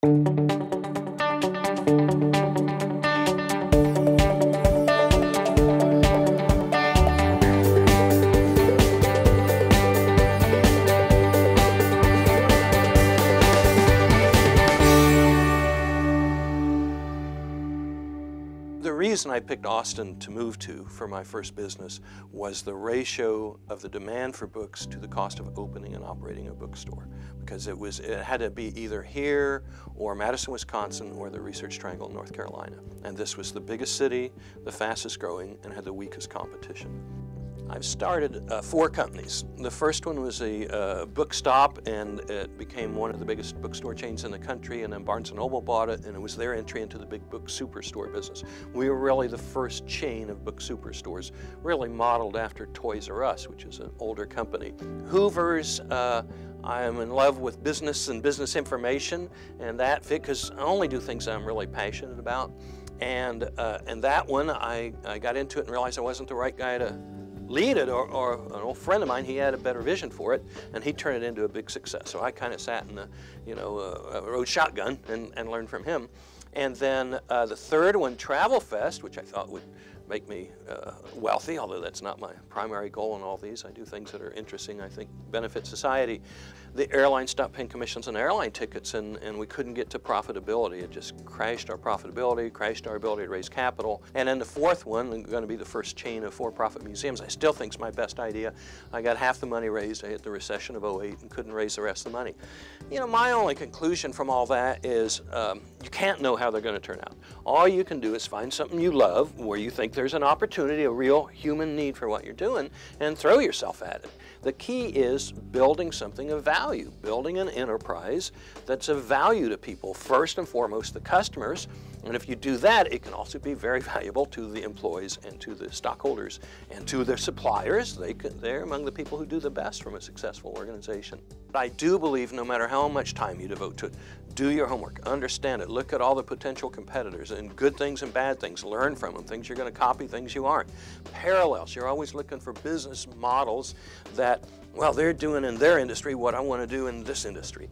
The reason I picked Austin to move to for my first business was the ratio of the demand for books to the cost of opening and operating a bookstore, because it had to be either here or Madison, Wisconsin, or the Research Triangle in North Carolina. And this was the biggest city, the fastest growing, and had the weakest competition. I've started 4 companies. The first one was a book stop, and it became one of the biggest bookstore chains in the country, and then Barnes & Noble bought it, and it was their entry into the big book superstore business. We were really the first chain of book superstores, really modeled after Toys R Us, which is an older company. Hoover's, I am in love with business and business information, and that fit, because I only do things that I'm really passionate about. And that one, I got into it and realized I wasn't the right guy to lead it, or an old friend of mine, he had a better vision for it, and he turned it into a big success. So I kind of sat in the, rode shotgun and learned from him. And then the third one, Travel Fest, which I thought would make me wealthy, although that's not my primary goal in all these. I do things that are interesting, I think, benefit society. The airline stopped paying commissions on airline tickets, and we couldn't get to profitability. It just crashed our profitability, crashed our ability to raise capital. And then the fourth one, going to be the first chain of for-profit museums, I still think is my best idea. I got half the money raised. I hit the recession of '08 and couldn't raise the rest of the money. You know, my only conclusion from all that is you can't know how they're going to turn out. All you can do is find something you love, where you think there's an opportunity, a real human need for what you're doing, and throw yourself at it. The key is building something of value, building an enterprise that's of value to people, first and foremost the customers. And if you do that, it can also be very valuable to the employees and to the stockholders and to their suppliers. They're among the people who do the best from a successful organization. I do believe no matter how much time you devote to it, do your homework, understand it, look at all the potential competitors and good things and bad things, learn from them, things you're going to copy, things you aren't. Parallels, you're always looking for business models that, well, they're doing in their industry what I want to do in this industry.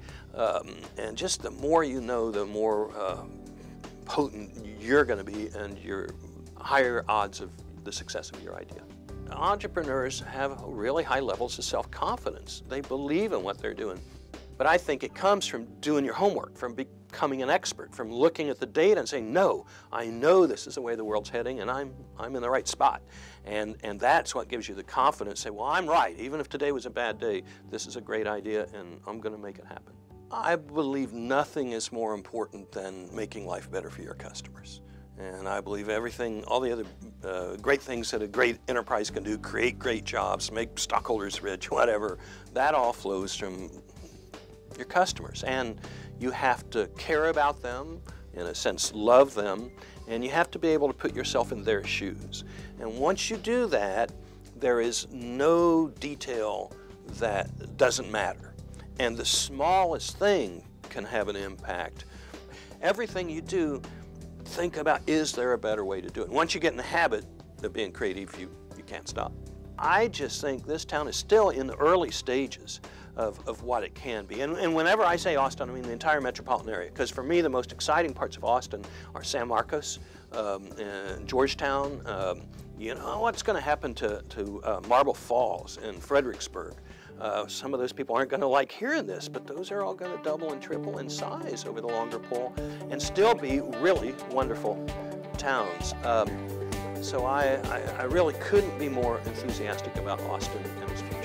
And just the more you know, the more potent you're going to be, and your higher odds of the success of your idea. Entrepreneurs have really high levels of self-confidence. They believe in what they're doing. But I think it comes from doing your homework, from becoming an expert, from looking at the data and saying, no, I know this is the way the world's heading, and I'm in the right spot. And that's what gives you the confidence to say, well, I'm right. Even if today was a bad day, this is a great idea, and I'm going to make it happen. I believe nothing is more important than making life better for your customers. And I believe everything, all the other great things that a great enterprise can do, create great jobs, make stockholders rich, whatever, that all flows from your customers. And you have to care about them, in a sense, love them, and you have to be able to put yourself in their shoes. And once you do that, there is no detail that doesn't matter. And the smallest thing can have an impact. Everything you do, think about, is there a better way to do it? Once you get in the habit of being creative, you can't stop. I just think this town is still in the early stages of what it can be. And whenever I say Austin, I mean the entire metropolitan area, because for me the most exciting parts of Austin are San Marcos, and Georgetown. You know, what's going to happen to Marble Falls and Fredericksburg? Some of those people aren't going to like hearing this, but those are all going to double and triple in size over the longer pull and still be really wonderful towns. So I really couldn't be more enthusiastic about Austin and its future.